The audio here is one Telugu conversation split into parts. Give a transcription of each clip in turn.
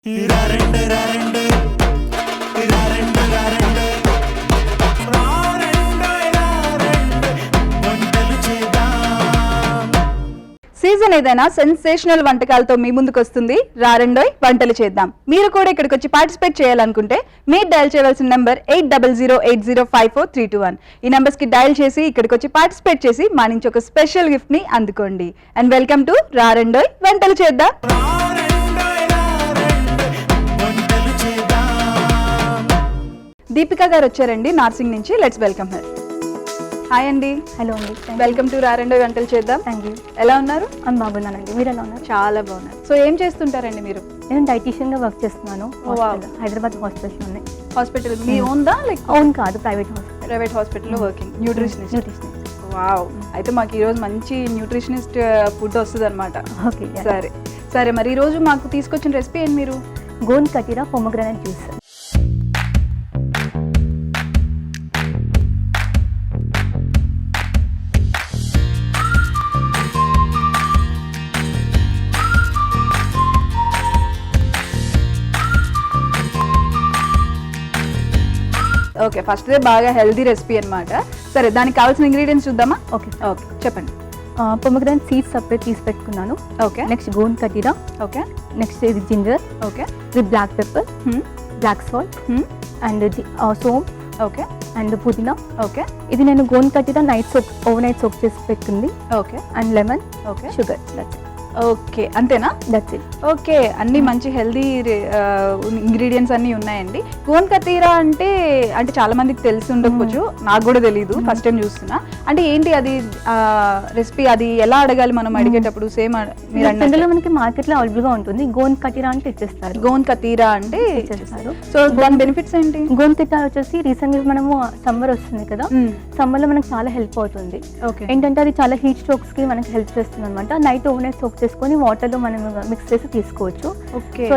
సీజన్ ఏదైనా సెన్సేషనల్ వంటకాలతో మీ ముందుకు వస్తుంది రారండోయ్ వంటలు చేద్దాం. మీరు కూడా ఇక్కడికి వచ్చి పార్టిసిపేట్ చేయాలనుకుంటే మీరు డయల్ చేయవలసిన నంబర్ 8008054321. ఈ నంబర్స్ కి డయల్ చేసి ఇక్కడికి వచ్చి పార్టిసిపేట్ చేసి మా నుంచి ఒక స్పెషల్ గిఫ్ట్ ని అందుకోండి. అండ్ వెల్కమ్ టు రారండోయ్ వంటలు చేద్దాం. దీపిక గారు వచ్చారండి నార్సింగ్ నుంచి. Let's welcome her. హాయ్ అండి. హలో అండి. వెల్కమ్ టు రారండోయ్ వంటలు చేద్దాం. Thank you. ఎలా ఉన్నారు? బాగున్నానండి. మీరు ఎలా ఉన్నారు? చాలా బాగున్నారు. సో ఏం చేస్తుంటారండి మీరు? నేను డైటీషియన్ గా వర్క్ చేస్తున్నాను. హైదరాబాద్ హాస్పిటల్ ఉన్నాయి. హాస్పిటల్ మీ ఓన్దా? లైక్ ఓన్ కాదు, ప్రైవేట్ హాస్పిటల్. ప్రైవేట్ హాస్పిటల్లో వర్కింగ్ న్యూట్రిషనిస్ట్. వావ్, అయితే మాకు ఈరోజు మంచి న్యూట్రిషనిస్ట్ ఫుడ్ వస్తుంది అనమాట. ఓకే, సరే సరే. మరి ఈరోజు మాకు తీసుకొచ్చిన రెసిపీ ఏంటి? మీరు gond katira pomegranate juice. Okay, first బాగా హెల్దీ రెసిపీ అనమాట. సరే, దానికి కావాల్సిన ఇంగ్రీడియంట్స్ చూద్దామా? ఓకే ఓకే, చెప్పండి. పొమగ్రానైట్ సీడ్స్ సపరేట్ తీసి పెట్టుకున్నాను. Okay. Next gond katira. Okay. Next ఇది ginger. Okay. With black pepper, black salt and saunf. Okay. And pudina. Okay. ఇది నేను gond katira overnight soak చేసి పెట్టుకుంది. Okay. And lemon. Okay. Sugar. That's it. Okay, అంతేనా? That's it. ఓకే, అన్ని మంచి హెల్దీ ఇంగ్రీడియంట్స్ అన్నీ ఉన్నాయండి. గోన్ కతీరా అంటే చాలా మందికి తెలిసి ఉండకపోవచ్చు, నాకు కూడా తెలియదు, ఫస్ట్ టైం చూస్తున్నా. అంటే ఏంటి అది రెసిపీ? అది ఎలా అడగాలి మనం అడిగేటప్పుడు? సేమ్ మీరు అందులో మనకి మార్కెట్ లో అవైలబుల్ గా ఉంటుంది. గోన్ కటీరా అంటే ఇచ్చేస్తారు. గోన్ కతీరా అంటే ఇచ్చేస్తారు. సో దాని బెనిఫిట్స్ ఏంటి? గోన్ కటీరా వచ్చేసి రీసెంట్ గా మనము సమ్మర్ వస్తుంది కదా, సమ్మర్ లో మనకి చాలా హెల్ప్ అవుతుంది. ఏంటంటే అది చాలా హీట్ స్ట్రోక్స్ కి మనకి హెల్ప్ చేస్తుంది అనమాట. నైట్ ఓవర్ నైట్ సోక్ చేసుకొని వాటర్ లో మనం మిక్స్ చేసి తీసుకోవచ్చు. సో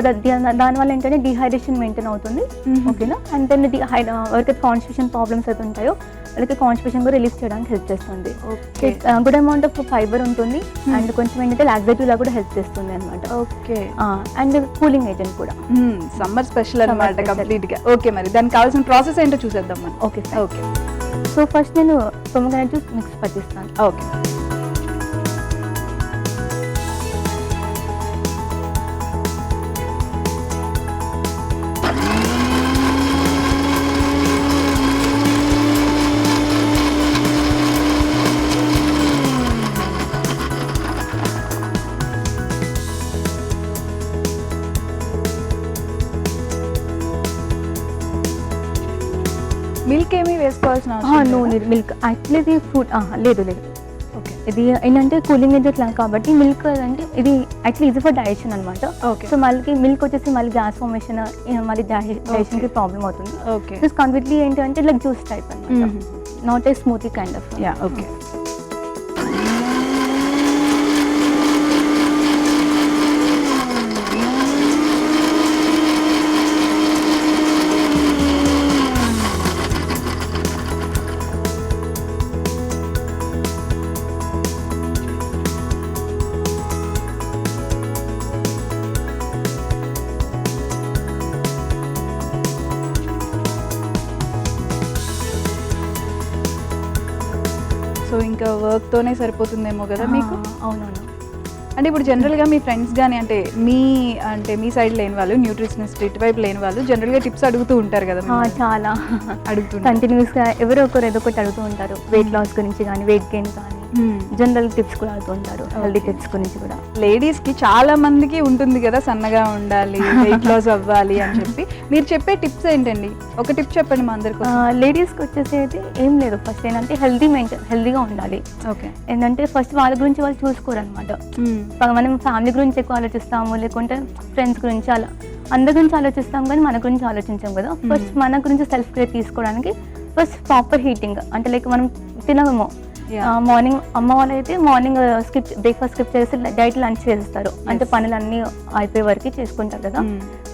దాని వల్ల ఏంటంటే డిహైడ్రేషన్ మెయింటైన్ అవుతుంది. ఓకేనా? అండ్ దెన్ ఎవరికైతే కాన్స్టిపేషన్ ప్రాబ్లమ్స్ అయితే ఉంటాయో వాళ్ళకి కాన్స్టిపేషన్ కూడా రిలీఫ్ చేయడానికి హెల్ప్ చేస్తుంది. గుడ్ అమౌంట్ ఆఫ్ ఫైబర్ ఉంటుంది అండ్ కొంచెం ఏంటంటే లాక్సేటివ్ లా కూడా హెల్ప్ చేస్తుంది అనమాట. ఓకే. అండ్ కూలింగ్ ఏజెంట్ కూడా. సమ్మర్ స్పెషల్ అనమాట కంప్లీట్ గా. ఓకే, మరి దానికి కావాల్సిన ప్రాసెస్ ఏంటో చూసేద్దాం మనం. ఓకే. ఓకే. సో ఫస్ట్ నేను పొమగ్రానైట్ జ్యూస్ మిక్స్ పట్టిస్తాను. ఓకే. మిల్క్ ఏమీ వేసుకోవాల్సిన నో నీడ్. మిల్క్ యాక్చువల్లీ ఇది ఫ్రూట్ లేదు. ఓకే. ఇది ఏంటంటే కూలింగ్ ఏజెంట్ లాగా కాబట్టి మిల్క్ అంటే ఇది యాక్చువల్లీ ఈజీ ఫర్ డైజెషన్ అనమాట. సో మళ్ళీ మిల్క్ వచ్చేసి మళ్ళీ గ్యాస్ ఫార్మేషన్, మళ్ళీ డైజెషన్ కి ప్రాబ్లమ్ అవుతుంది. ఓకే. సో కంప్లీట్లీ ఏంటంటే లైక్ జ్యూస్ టైప్ అనమాట, not a smoothie kind of. Yeah. Okay. So ఇంకా వర్క్ తోనే సరిపోతుందేమో కదా మీకు? అవునవును. అంటే ఇప్పుడు జనరల్గా మీ ఫ్రెండ్స్ కానీ అంటే మీ సైడ్ లేని వాళ్ళు, న్యూట్రిషనిస్ట్ ఇటువైపు లేని వాళ్ళు జనరల్గా టిప్స్ అడుగుతూ ఉంటారు కదా? చాలా అడుగుతుంటారు కంటిన్యూస్గా. ఎవరో ఒకరు ఏదో ఒకటి అడుగుతూ ఉంటారు. వెయిట్ లాస్ గురించి కానీ, వెయిట్ గెయిన్ కానీ, జనరల్ టిప్స్ కూడా అడుగుతూ ఉంటారు. హెల్దీ టిప్స్ గురించి కూడా. లేడీస్ కి చాలా మందికి ఉంటుంది కదా, సన్నగా ఉండాలి, వెయిట్ లాస్ అవ్వాలి అని చెప్పి. మీరు చెప్పే టిప్స్ ఏంటండి? ఒక టిప్ చెప్పండి మా అందరికి. లేడీస్కి వచ్చేసి అయితే ఏం లేదు. ఫస్ట్ ఏంటంటే హెల్దీగా ఉండాలి. ఓకే. ఏంటంటే ఫస్ట్ వాళ్ళ గురించి వాళ్ళు చూసుకోరు అనమాట. మనం ఫ్యామిలీ గురించి ఎక్కువ ఆలోచిస్తాము, లేకుంటే ఫ్రెండ్స్ గురించి, అలా అందరి గురించి ఆలోచిస్తాం కానీ మన గురించి ఆలోచించాం కదా. ఫస్ట్ మన గురించి సెల్ఫ్ కేర్ తీసుకోవడానికి ఫస్ట్ ప్రాపర్ హీటింగ్, అంటే లైక్ మనం తినము మార్నింగ్. అమ్మ వాళ్ళు అయితే మార్నింగ్ బ్రేక్ఫాస్ట్ స్కిప్ చేసి డైట్ లంచ్ చేస్తారు, అంటే పనులన్నీ అయిపోయే వరకు చేసుకుంటారు కదా.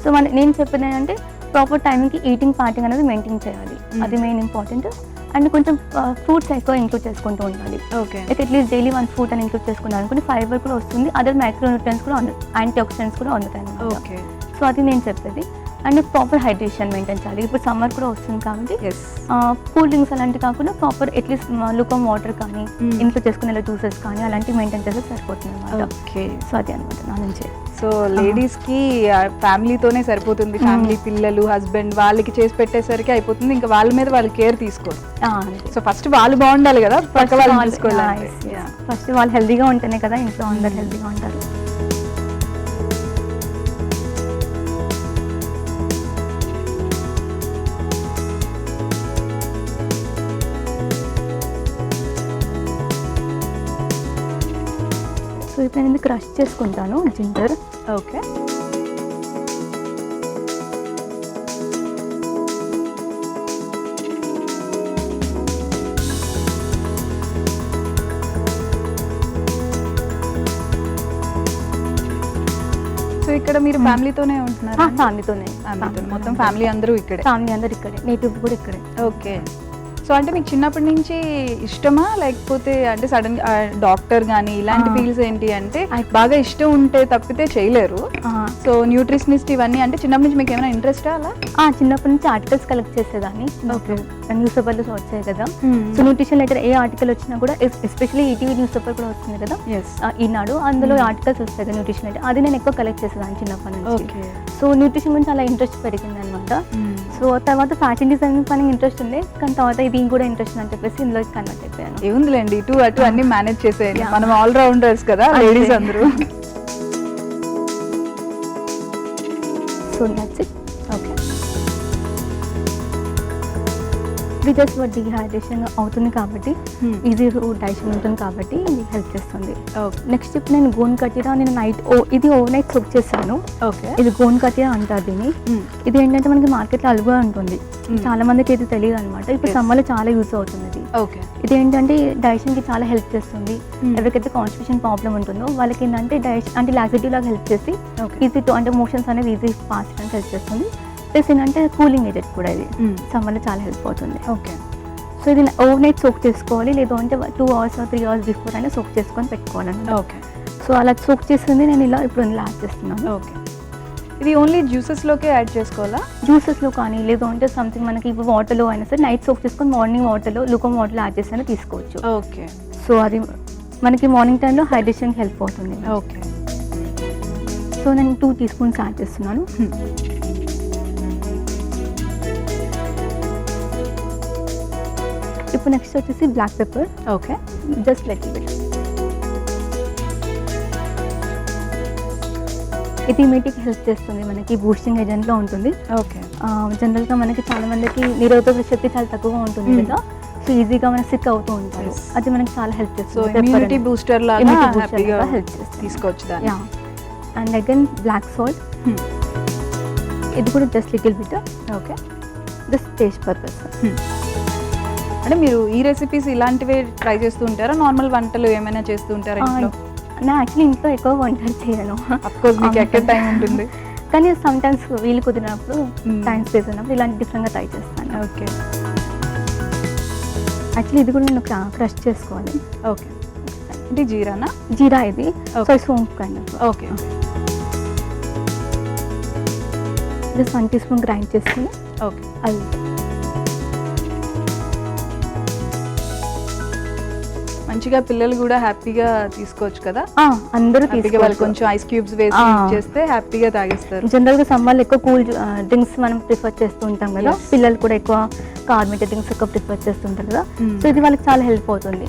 సో నేను చెప్పేది ఏంటంటే ప్రాపర్ టైంకి ఈటింగ్ ప్యాటర్న్ అనేది మెయింటైన్ చేయాలి. అది మెయిన్ ఇంపార్టెంట్. అండ్ కొంచెం ఫ్రూట్స్ ఎక్కువ ఇంక్లూడ్ చేసుకుంటూ ఉండాలి. లైక్ అట్లీస్ట్ డైలీ 1 ఫ్రూట్ అని ఇంక్లూడ్ చేసుకున్నాను అనుకుంటే ఫైబర్ కూడా వస్తుంది, అదర్ మైక్రో న్యూట్రియన్స్ కూడా, యాంటీ ఆక్సిడెంట్స్ కూడా అందుతాయి. సో అది నేను చెప్పేది. అండ్ ప్రాపర్ హైడ్రేషన్ మెయింటైన్ చేయాలి. ఇప్పుడు సమ్మర్ కూడా వస్తుంది కాబట్టి ఎస్ కూల్ డ్రింక్స్ అలాంటివి కాకుండా ప్రాపర్ అట్లీస్ట్ లుకమ్ వాటర్ కానీ ఇంట్లో చేసుకునే జ్యూసెస్ కానీ అలాంటివి మెయింటైన్ చేస్తే సరిపోతుంది అనమాట. ఓకే. సో అది అనమాట నా నుంచి. సో లేడీస్కి ఫ్యామిలీతోనే సరిపోతుంది, ఫ్యామిలీ పిల్లలు హస్బెండ్ వాళ్ళకి చేసి పెట్టేసరికి అయిపోతుంది, ఇంకా వాళ్ళ మీద వాళ్ళు కేర్ తీసుకోరు. సో ఫస్ట్ వాళ్ళు బాగుండాలి కదా, పక్క వాళ్ళు తీసుకోవాలి. ఫస్ట్ వాళ్ళు హెల్దీగా ఉంటేనే కదా ఇంట్లో అందరు హెల్దీగా ఉంటారు. సో ఇప్పుడు నేను క్రష్ చేసుకుంటాను జింజర్. ఓకే. సో ఇక్కడ మీరు ఫ్యామిలీతోనే ఉంటున్నారా? ఫ్యామిలీతోనే. మొత్తం ఫ్యామిలీ అందరూ ఇక్కడే? ఫ్యామిలీ అందరూ ఇక్కడే, నేటివ్ కూడా ఇక్కడే. ఓకే. సో అంటే మీకు చిన్నప్పటి నుంచి ఇష్టమా, లేకపోతే అంటే సడన్ డాక్టర్ కానీ ఇలాంటి ఫీల్డ్స్ ఏంటి అంటే బాగా ఇష్టం ఉంటే తప్పితే చేయలేరు. సో న్యూట్రిషనిస్ట్ ఇవన్నీ అంటే చిన్నప్పటి నుంచి మీకు ఏమైనా ఇంట్రెస్టా అలా? చిన్నప్పటి నుంచి ఆర్టికల్స్ కలెక్ట్ చేసేదాన్ని. న్యూస్ పేపర్లో వచ్చాయి కదా, so nutrition letter A article వచ్చినా కూడా, ఎస్పెషల్లీ ఈటీవీ న్యూస్ పేపర్ కూడా వస్తుంది కదా ఈనాడు, అందులో ఆర్టికల్స్ వస్తాయి కదా న్యూట్రిషన్ లెటర్, అది నేను ఎక్కువ కలెక్ట్ చేసేదాన్ని చిన్నప్పటి నుంచి. సో న్యూట్రిషన్ గురించి అలా ఇంట్రెస్ట్ పెరిగింది అనమాట. సో తర్వాత ఫ్యాషన్ డిజైనింగ్ పని ఇంట్రెస్ట్ ఉంది, కానీ తర్వాత ఇది కూడా ఇంట్రెస్ట్ అని చెప్పేసి ఇందులో కన్వర్ట్ అయిపోయాను. ఏముందిలేండి, ఇటు అటు అన్ని మేనేజ్ చేసేయండి, మనం ఆల్ రౌండర్స్ కదా లేడీస్ అందరూ. So that's it. Okay. Without dehydration అవుతుంది కాబట్టి ఈజీ డైజెషన్ ఉంటుంది కాబట్టి ఇది హెల్ప్ చేస్తుంది. నెక్స్ట్ ఇప్పుడు నేను గోన్ కటీరా నేను ఇది ఓవర్ నైట్ కుక్ చేశాను. ఓకే. ఇది గోన్ కటీరా అంటారు దీన్ని. ఇది ఏంటంటే మనకి మార్కెట్లో అలుగుగా ఉంటుంది, చాలా మందికి ఇది తెలియదు అనమాట. ఇప్పుడు సమ్మర్లో చాలా యూజ్ అవుతుంది ఇది. ఓకే. ఇది ఏంటంటే డైజెషన్కి చాలా హెల్ప్ చేస్తుంది. ఎవరికైతే కాన్స్టిపేషన్ ప్రాబ్లం ఉంటుందో వాళ్ళకి ఏంటంటే డైజెషన్ అంటే లాక్సిటీ లాగా హెల్ప్ చేసి ఈజీ అంటే మోషన్స్ అనేది ఈజీ పాస్ చేయడానికి హెల్ప్ చేస్తుంది. ప్లస్ ఏంటంటే కూలింగ్ ఏజెంట్ కూడా ఇది సమ్మర్లో చాలా హెల్ప్ అవుతుంది. ఓకే. సో ఇది ఓవర్ నైట్ సోక్ చేసుకోవాలి, లేదు అంటే 2 hours 3 hours బిఫోర్ అయినా సోక్ చేసుకొని పెట్టుకోవాలండి. ఓకే. సో అలా సోక్ చేస్తుంది నేను ఇప్పుడు యాడ్ చేస్తున్నాను. ఓకే. ఇది ఓన్లీ జ్యూసెస్లోకే యాడ్ చేసుకోవాలా? జ్యూసెస్లో కానీ లేదు అంటే సంథింగ్ మనకి ఇప్పుడు వాటర్లో అయినా సరే నైట్ సోక్ చేసుకొని మార్నింగ్ వాటర్లో లుకమ్ వాటర్లో యాడ్ చేసి తీసుకోవచ్చు. ఓకే. సో అది మనకి మార్నింగ్ టైంలో హైడ్రేషన్కి హెల్ప్ అవుతుంది. ఓకే. సో నేను 2 teaspoons యాడ్ చేస్తున్నాను. ఇప్పుడు నెక్స్ట్ వచ్చేసి black pepper. Okay. Just little bit. ఇది ఇమ్యూనిటీకి హెల్ప్ చేస్తుంది, మనకి బూస్టింగ్ ఏజెంట్లో ఉంటుంది. ఓకే. జనరల్గా మనకి చాలా మందికి నిరోధక శక్తి చాలా తక్కువగా ఉంటుంది కదా, సో ఈజీగా మనం సిక్ అవుతూ ఉంటారు, అది మనకి చాలా హెల్ప్ చేస్తుంది. ఇమ్యూనిటీ బూస్టర్ లాగా హెల్ప్ చేస్తుంది, తీసుకోవచ్చు దాన్ని. And again black salt. ఇది కూడా just little bit. Okay. Just taste purpose. అంటే మీరు ఈ రెసిపీస్ ఇలాంటివే ట్రై చేస్తూ ఉంటారా, నార్మల్ వంటలు ఏమైనా చేస్తూ ఉంటారా ఇంట్లో? నా యాక్చువల్లీ ఇంట్లో ఎక్కువ వంటలు చేయను. అఫ్కోర్స్ మీకు ఎక్కడ టైం ఉంటుంది, కానీ సమ్ టైమ్స్ వీలు కుదిరినప్పుడు టైం స్పేస్ ఉన్నప్పుడు ఇలాంటి డిఫరెంట్గా ట్రై చేస్తాను. ఓకే. యాక్చువల్లీ ఇది కూడా నేను క్రష్ చేసుకోవాలి. ఓకే. ఇది జీరానా? జీరా ఇది. సో సోంపు kind of. Okay. Just 1 teaspoon grind చేసుకుని. ఓకే. అది మంచిగా పిల్లలు కూడా హ్యాపీగా తీసుకోవచ్చు కదా, అందరూ వాళ్ళు కొంచెం ఐస్ క్యూబ్స్ వేసి చేస్తే హ్యాపీగా తాగేస్తారు. జనరల్గా సమ్మర్లో ఎక్కువ కూల్ డ్రింక్స్ మనం ప్రిఫర్ చేస్తూ ఉంటాం కదా, పిల్లలు కూడా ఎక్కువ కార్బోనేటెడ్ డ్రింక్స్ ఎక్కువ ప్రిఫర్ చేస్తుంటారు కదా, సో ఇది వాళ్ళకి చాలా హెల్ప్ అవుతుంది.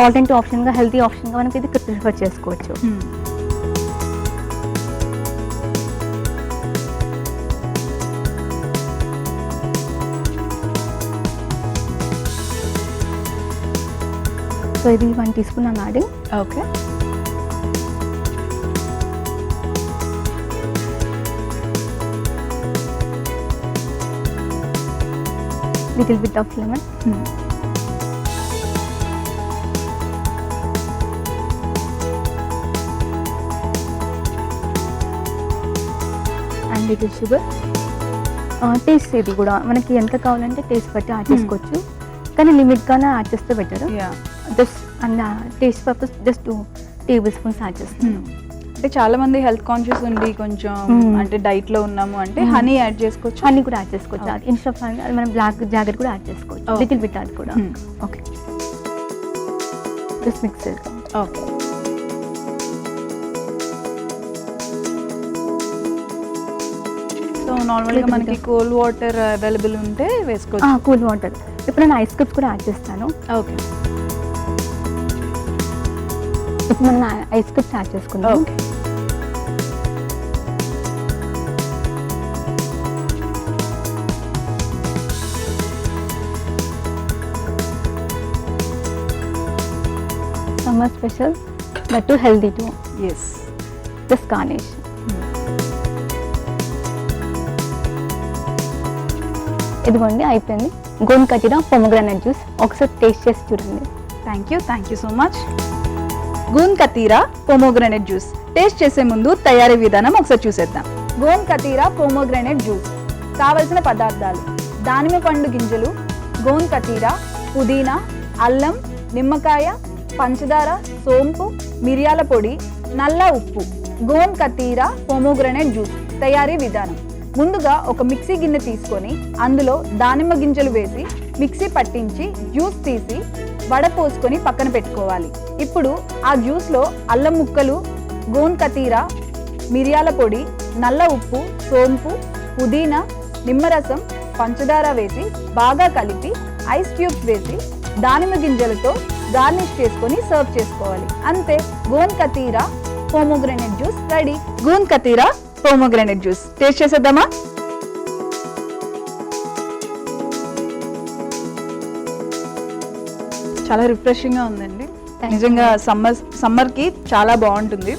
ఆల్టర్నేటివ్ ఆప్షన్గా, హెల్తీ ఆప్షన్గా మనకి ఇది ప్రిఫర్ చేసుకోవచ్చు. సో ఇది 1 teaspoon I'm adding. Okay. Little bit of lemon. And little sugar. Taste ఇది కూడా మనకి ఎంత కావాలంటే టేస్ట్ బట్టి యాడ్ చేసుకోవచ్చు, కానీ లిమిట్గానే యాడ్ చేస్తే better. Just and taste purpose just 2 tablespoons add చేస్తాను. అంటే చాలా మంది హెల్త్ కాన్షియస్ ఉండి కొంచెం అంటే డైట్ లో ఉన్నాము అంటే హనీ యాడ్ చేసుకోవచ్చు. హనీ కూడా యాడ్ చేసుకోవచ్చు. ఇన్స్టెడ్ ఆఫ్ హనీ మనం బ్లాక్ జాగర్ కూడా యాడ్ చేసుకోవచ్చు. లిటిల్ బిట్ అది కూడా. ఓకే, జస్ట్ మిక్స్ చేద్దాం. ఓకే, సో నార్మల్గా మనకి కూల్ వాటర్ అవైలబుల్ ఉంటే వేసుకోవచ్చు. Cool water. ఇప్పుడు నేను ఐస్ క్యూబ్స్ కూడా యాడ్ చేస్తాను. ఓకే, ఇప్పుడు మనం ఐస్ క్యూబ్స్ యాడ్ చేసుకుందాం. Okay, summer special but too healthy too. Yes, just garnish. ఇదిగోండి అయిపోయింది గోన్ కతీరా పొమోగ్రానైట్ జ్యూస్. ఒకసారి టేస్ట్ చేసి చూడండి. Thank you so much. Gond katira pomegranate juice taste చేసే ముందు తయారీ విధానం ఒకసారి చూసేద్దాం. గోన్ కతీరా పోమోగ్రానైట్ జ్యూస్ కావలసిన పదార్థాలు: దానిమ్మ పండు గింజలు, గోన్ కతీరా, పుదీనా, అల్లం, నిమ్మకాయ, పంచదార, సోంపు, మిరియాల పొడి, నల్ల ఉప్పు. గోన్ కతీరా పోమోగ్రానైట్ జ్యూస్ తయారీ విధానం: ముందుగా ఒక మిక్సీ గిన్నె తీసుకొని అందులో దానిమ్మ గింజలు వేసి మిక్సీ పట్టించి జ్యూస్ తీసి వడపోసుకొని పక్కన పెట్టుకోవాలి. ఇప్పుడు ఆ జ్యూస్లో అల్లం ముక్కలు, గోన్ కతీరా, మిరియాల పొడి, నల్ల ఉప్పు, సోంపు, పుదీనా, నిమ్మరసం, పంచదార వేసి బాగా కలిపి ఐస్ క్యూబ్స్ వేసి దానిమ్మ గింజలతో గార్నిష్ చేసుకొని సర్వ్ చేసుకోవాలి. అంతే, gond katira pomegranate juice ready. Gond katira pomegranate juice taste చేసేద్దామా? చాలా రిఫ్రెషింగ్గా ఉందండి. నిజంగా సమ్మర్కి చాలా బాగుంటుంది.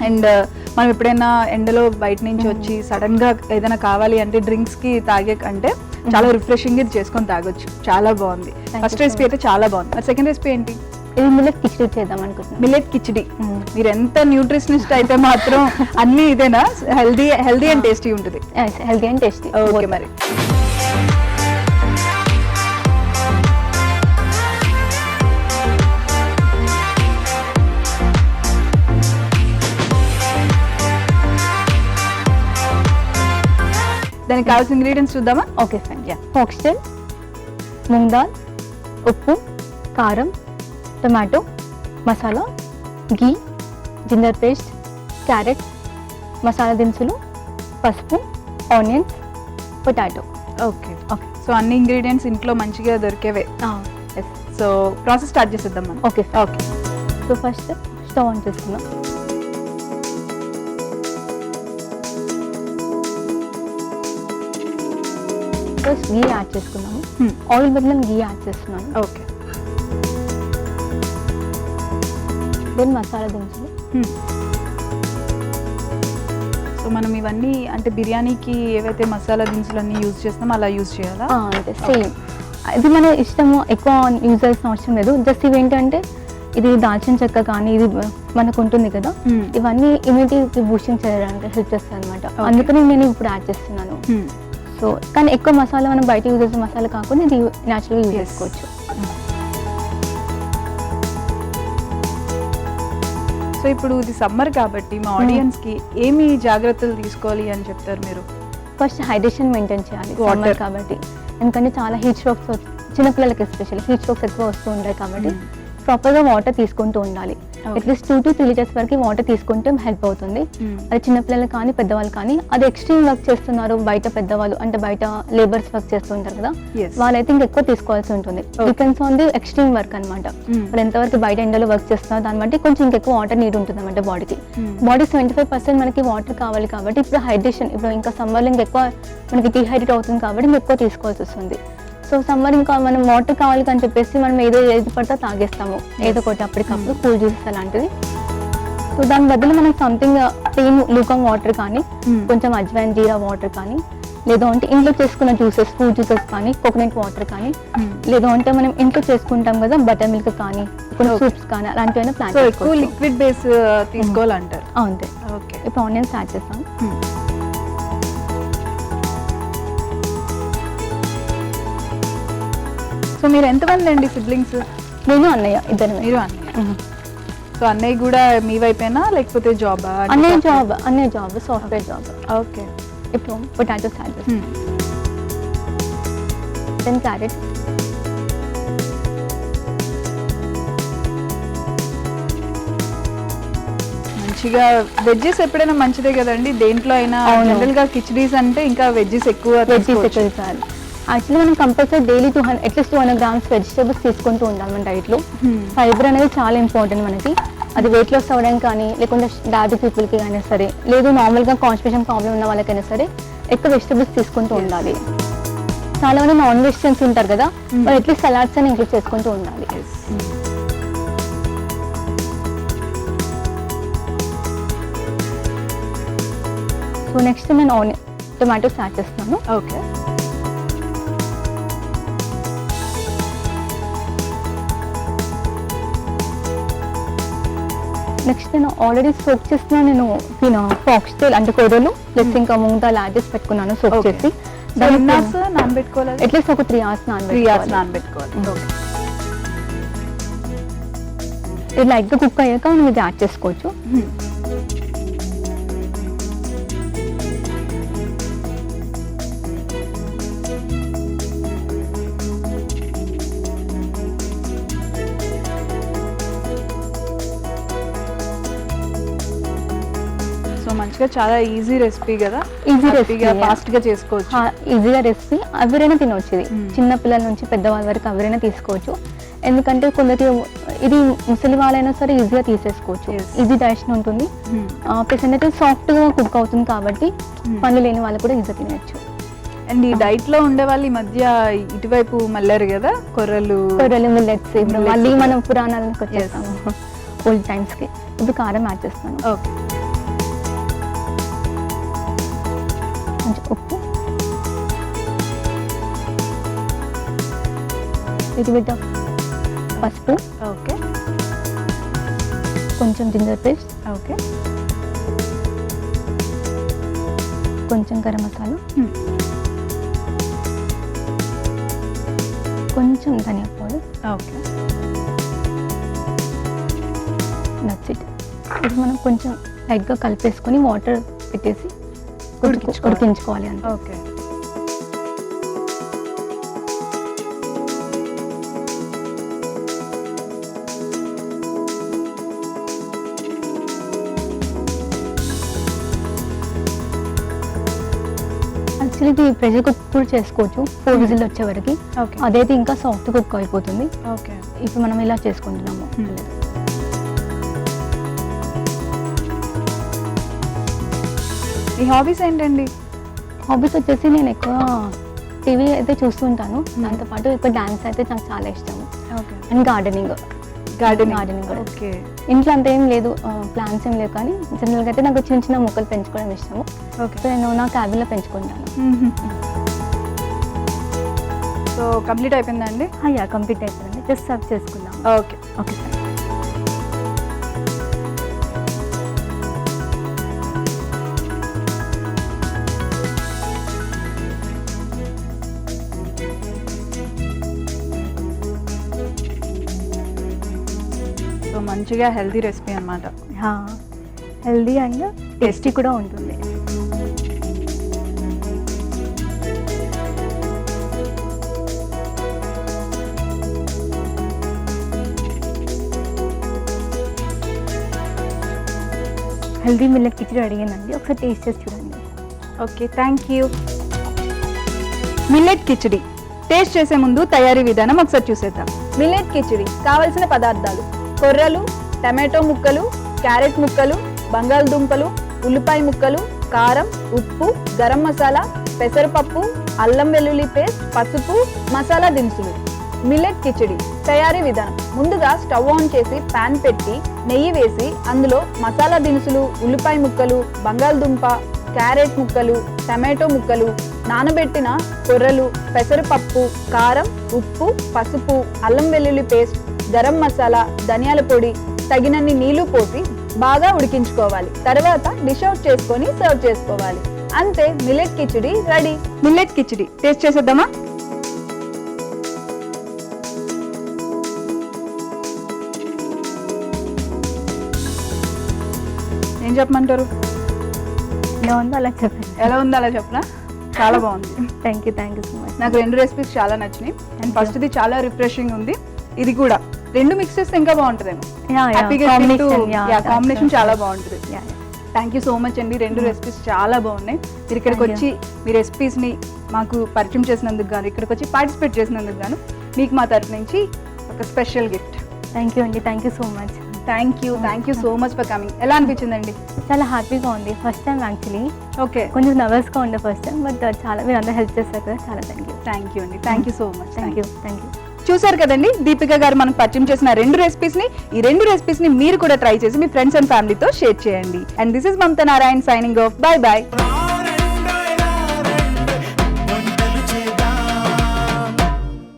అండ్ మనం ఎప్పుడైనా ఎండలో బయట నుంచి వచ్చి సడన్గా ఏదైనా కావాలి అంటే డ్రింక్స్కి తాగే అంటే చాలా రిఫ్రెషింగ్ ఇది చేసుకొని తాగొచ్చు. చాలా బాగుంది. ఫస్ట్ రెసిపీ అయితే చాలా బాగుంది. మరి సెకండ్ రెసిపీ ఏంటి? ఇది మిల్లెట్ కిచిడి చేద్దాం అనుకుంటున్నాను. మిల్లెట్ కిచిడి. మీరు ఎంత న్యూట్రిషనిస్ట్ అయితే మాత్రం అన్ని ఇదేనా? హెల్దీ అండ్ టేస్టీ ఉంటుంది. Healthy and tasty. ఓకే, మరి దానికి కావాల్సిన ఇంగ్రీడియంట్స్ చూద్దామా? Okay fine. Foxtail, moong dal, ఉప్పు, కారం, టొమాటో, మసాలా, ఘీ, జింజర్ పేస్ట్, క్యారెట్, మసాలా దినుసులు, పసుపు, ఆనియన్స్, పొటాటో. ఓకే, సో అన్ని ఇంగ్రీడియంట్స్ ఇంట్లో మంచిగా దొరికేవే. సో ప్రాసెస్ స్టార్ట్ చేసేద్దాం మనం. Okay okay. So first stove on చేసుకుందాం. ఫస్ట్ ఘీ యాడ్ చేసుకున్నాము. ఆయిల్ బదులు ఘీ యాడ్ చేస్తున్నాను. ఓకే, దెన్ మసాలా దినుసులు. సో మనం ఇవన్నీ అంటే బిర్యానీకి ఏవైతే మసాలా దినుసులు అన్నీ యూజ్ చేస్తామో అలా యూజ్ చేయాలా? అంతే, సేమ్. ఇది మన ఇష్టము, ఎక్కువ యూజ్ చేయాల్సిన అవసరం లేదు. జస్ట్ ఇవి ఏంటంటే ఇది దాల్చిన చెక్క కానీ ఇది మనకు ఉంటుంది కదా, ఇవన్నీ ఇమ్యూనిటీ బూస్టింగ్ చేయడానికి హెల్ప్ చేస్తాయి అనమాట. అందుకని నేను ఇప్పుడు యాడ్ చేస్తున్నాను. సో కానీ ఎక్కువ మసాలా మనం బయట యూజ్ చేసే మసాలా కాకుండా ఇది న్యాచురల్గా యూజ్ చేసుకోవచ్చు. సో ఇప్పుడు ఇది సమ్మర్ కాబట్టి మా ఆడియన్స్కి ఏమి జాగ్రత్తలు తీసుకోవాలి అని చెప్తారు మీరు? ఫస్ట్ హైడ్రేషన్ మెయింటైన్ చేయాలి సమ్మర్ కాబట్టి. ఎందుకంటే చాలా హీట్ స్ట్రోక్స్, చిన్నపిల్లలకి ఎస్పెషల్లీ హీట్ స్ట్రోక్స్ ఎక్కువ వస్తూ ఉంటాయి కాబట్టి ప్రాపర్గా వాటర్ తీసుకుంటూ ఉండాలి. అట్లీస్ట్ 2 to 3 liters వరకు వాటర్ తీసుకుంటే హెల్ప్ అవుతుంది. అది చిన్నపిల్లలు కానీ పెద్దవాళ్ళు కానీ. అది ఎక్స్ట్రీమ్ వర్క్ చేస్తున్నారు బయట పెద్దవాళ్ళు, అంటే బయట లేబర్స్ వర్క్ చేస్తూ ఉంటారు కదా, వాళ్ళైతే ఇంకెక్కువ తీసుకోవాల్సి ఉంటుంది. Depends on the extreme work అనమాట. వాళ్ళు ఎంతవరకు బయట ఎండలో వర్క్ చేస్తున్నారు దాన్ని బట్టి కొంచెం ఇంకెక్కువ వాటర్ నీడ్ ఉంటుంది అనమాట బాడీకి. బాడీ 75% మనకి వాటర్ కావాలి కాబట్టి ఇప్పుడు హైడ్రేషన్, ఇప్పుడు ఇంకా సమ్మర్లో ఇంకెక్కువ మనకి డీహైడ్రేట్ అవుతుంది కాబట్టి ఇంకెక్కువ తీసుకోవాల్సి వస్తుంది. సో సమ్మర్ ఇంకా మనం వాటర్ కావాలి అని చెప్పేసి మనం ఏది పడితే తాగేస్తాము, ఏదో ఒకటి అప్పటికప్పుడు కూల్ జ్యూసెస్ అలాంటివి. సో దాని బదులు మనం సంథింగ్ ప్లెయిన్ లూకమ్ వాటర్ కానీ, కొంచెం అజ్వైన్ జీరా వాటర్ కానీ, లేదా అంటే ఇంట్లో చేసుకున్న జ్యూసెస్, ఫ్రూట్ జ్యూసెస్ కానీ, కోకోనట్ వాటర్ కానీ, లేదా అంటే మనం ఇంట్లో చేసుకుంటాం కదా బటర్ మిల్క్ కానీ, కొన్ని సూప్స్ కానీ అలాంటివైనా ప్లాన్ ఎక్కువ లిక్విడ్ బేస్ తీసుకోవాలంటారు. అంతే. ఓకే, ఇప్పుడు ఆనియన్స్ యాడ్ చేస్తాం. సో మీరు ఎంతమంది అండి సిబ్లింగ్స్? నేను అన్నయ్య, ఇద్దరు. మీరు అన్నయ్య. సో అన్నయ్య కూడా మీ వైపేనా లేకపోతే జాబా? అనే జాబ్ సాఫ్ట్వేర్ జాబ్. ఓకే. ఇప్పుడు పొటాటో స్టార్ట్ దెన్ క్యారెట్. మంచిగా వెజ్జెస్ ఎప్పుడైనా మంచిదే కదండి దేంట్లో అయినా. జనరల్ గా కిచడీస్ అంటే ఇంకా వెజ్జెస్ ఎక్కువ తీసుకోవాలి. యాక్చువల్లీ మనం compulsory daily at least 200 grams vegetables తీసుకుంటూ ఉండాలి మన డైట్లో. ఫైబర్ అనేది చాలా ఇంపార్టెంట్ మనకి. అది వెయిట్ లాస్ అవ్వడానికి కానీ, లేకుంటే డయాబెటిక్ పీపుల్కి అయినా సరే, లేదు నార్మల్గా కాన్స్టిపేషన్ ప్రాబ్లం ఉన్న వాళ్ళకైనా సరే ఎక్కువ వెజిటేబుల్స్ తీసుకుంటూ ఉండాలి. చాలా మంది నాన్ వెజిటేరియన్స్ ఉంటారు కదా, వాళ్ళు అట్లీస్ట్ సలాడ్స్ అని ఇంక్లూడ్ చేసుకుంటూ ఉండాలి. సో నెక్స్ట్ నేను టొమాటోస్ యాడ్ చేస్తాను. ఓకే. నెక్స్ట్ నేను ఆల్రెడీ సోక్ చేస్తున్నా, నేను ఫాక్స్ టైల్ అంటే కొర్రలు ప్లస్ ఇంకా మూంగ్ దాల్ యాడ్ చేసి పెట్టుకున్నాను సోక్ చేసి. నానబెట్టుకోవాలి అట్లీస్ట్ ఒక 3 hours నానబెట్టుకోవాలి. ఇది లైట్గా కుక్ అయ్యాక మనం ఇది యాడ్ చేసుకోవచ్చు. సో మంచిగా చాలా ఈజీ రెసిపీ కదా, ఈజీ రెసిపీగా ఫాస్ట్ గా చేసుకోవచ్చు. ఈజీగా రెసిపీ ఎవరైనా తినవచ్చు. ఇది చిన్న పిల్లల నుంచి పెద్దవాళ్ళ వరకు ఎవరైనా తీసుకోవచ్చు. ఎందుకంటే కొందరికి ఇది ముసలి వాళ్ళైనా సరే ఈజీగా తీసేసుకోవచ్చు. ఈజీ డైజెషన్ ఉంటుంది. ప్లస్ ఏంటంటే సాఫ్ట్ గా కుక్ అవుతుంది కాబట్టి పనులు లేని వాళ్ళు కూడా ఈజీగా తినచ్చు. అండ్ ఈ డైట్ లో ఉండే వాళ్ళు ఈ మధ్య ఇటువైపు మళ్ళారు కదా, కొర్రలు మిల్లెట్స్. ఇప్పుడు మళ్ళీ మనం పురాణాలకు వచ్చేస్తాము, ఓల్డ్ టైమ్స్ కి. ఇప్పుడు కారం యాడ్ చేస్తాను. ఓకే. కొంచెం ఉప్పు, ఇది బిడ్డ పసుపు, ఓకే, కొంచెం జింజర్ పేస్ట్, ఓకే, కొంచెం గరం మసాలా, కొంచెం ధనియా పౌడర్, ఓకే. That's it. ఇది మనం కొంచెం లైట్గా కలిపేసుకొని వాటర్ పెట్టేసి ఉడికించుకోవాలి అంతే. ఓకే. యాక్చువల్లీ ఇది ప్రెషర్ కుక్ కూడా చేసుకోవచ్చు 4 విజిల్ వచ్చే వరకు. అదైతే ఇంకా సాఫ్ట్ కుక్ అయిపోతుంది. ఓకే. ఇప్పుడు మనం ఇలా చేసుకుంటున్నాము. ఈ హాబీస్ ఏంటండి? హాబీస్ వచ్చేసి నేను ఎక్కువ టీవీ అయితే చూస్తుంటాను. దాంతోపాటు ఎక్కువ డాన్స్ అయితే నాకు చాలా ఇష్టము. అండ్ గార్డెనింగ్ కూడా. ఓకే. ఇంట్లో అంత ఏం లేదు, ప్లాన్స్ ఏం లేవు, కానీ జనరల్గా అయితే నాకు చిన్న చిన్న మొక్కలు పెంచుకోవడం ఇష్టము. సో నేను నా క్యాబిన్లో పెంచుకుంటాను. సో కంప్లీట్ అయిపోయిందండి? యా, కంప్లీట్ అయిపోయింది. జస్ట్ సర్వ్ చేసుకుందాం. ఓకే. Okay sir. సో మంచిగా హెల్తీ రెసిపీ అన్నమాట. హెల్దీ అండ్ టేస్టీ కూడా ఉంటుంది. హెల్దీ మిల్లెట్ కిచడీ అడిగిందండి, ఒకసారి టేస్ట్ చేసి చూడండి. Okay, thank you. Millet khichdi taste చేసే ముందు తయారీ విధానం ఒకసారి చూసేద్దాం. మిల్లెట్ కిచడీ కావలసిన పదార్థాలు: కొర్రలు, టమాటో ముక్కలు, క్యారెట్ ముక్కలు, బంగాళదుంపలు, ఉల్లిపాయ ముక్కలు, కారం, ఉప్పు, గరం మసాలా, పెసరపప్పు, అల్లం వెల్లుల్లి పేస్ట్, పసుపు, మసాలా దినుసులు. మిల్లెట్ కిచడీ తయారీ విధానం: ముందుగా స్టవ్ ఆన్ చేసి పాన్ పెట్టి నెయ్యి వేసి అందులో మసాలా దినుసులు, ఉల్లిపాయ ముక్కలు, బంగాళదుంప, క్యారెట్ ముక్కలు, టమాటో ముక్కలు, నానబెట్టిన కొర్రలు, పెసరపప్పు, కారం, ఉప్పు, పసుపు, అల్లం వెల్లుల్లి పేస్ట్, గరం మసాలా, ధనియాల పొడి, తగినన్ని నీళ్లు పోసి బాగా ఉడికించుకోవాలి. తర్వాత డిష్ అవుట్ చేసుకొని సర్వ్ చేసుకోవాలి. అంతే, millet khichdi ready. Millet khichdi taste చేసేద్దామా? చెప్పమంటారు? ఎలా ఉందో అలా చెప్పండి. ఎలా ఉందో అలా చెప్పనా? చాలా బాగుంది. Thank you so much. నాకు 2 రెసిపీస్ చాలా నచ్చినాయి. అండ్ ఫస్ట్ది చాలా రిఫ్రెషింగ్ ఉంది, ఇది కూడా 2 మిక్స్ చేస్తే ఇంకా బాగుంటుందేమో. కాంబినేషన్ చాలా బాగుంటుంది. థ్యాంక్ యూ సో మచ్ అండి. 2 రెసిపీస్ చాలా బాగున్నాయి. మీరు ఇక్కడికి వచ్చి మీ రెసిపీస్ని మాకు పరిచయం చేసినందుకు గాను, ఇక్కడికి వచ్చి పార్టిసిపేట్ చేసినందుకు గాను మీకు మా తరఫు నుంచి ఒక స్పెషల్ గిఫ్ట్. థ్యాంక్ యూ అండి. Thank you so much. Thank you so much for coming. ఎలా అనిపించిందండి? చాలా హ్యాపీగా ఉంది. ఫస్ట్ టైం యాక్చువల్లీ ఓకే, కొంచెం నర్వస్గా ఉండే ఫస్ట్ టైం, బట్ చాలా మీరు అందరూ హెల్ప్ చేస్తారు కదా, చాలా థ్యాంక్ యూ అండి. Thank you so much. Thank you. చూసారు కదండి, దీపిక గారు మనకు పరిచయం చేసిన 2 రెసిపీస్ని. ఈ 2 రెసిపీస్ని మీరు కూడా ట్రై చేసి మీ ఫ్రెండ్స్ అండ్ ఫ్యామిలీతో షేర్ చేయండి. And this is Mamata Narayan signing off. By by.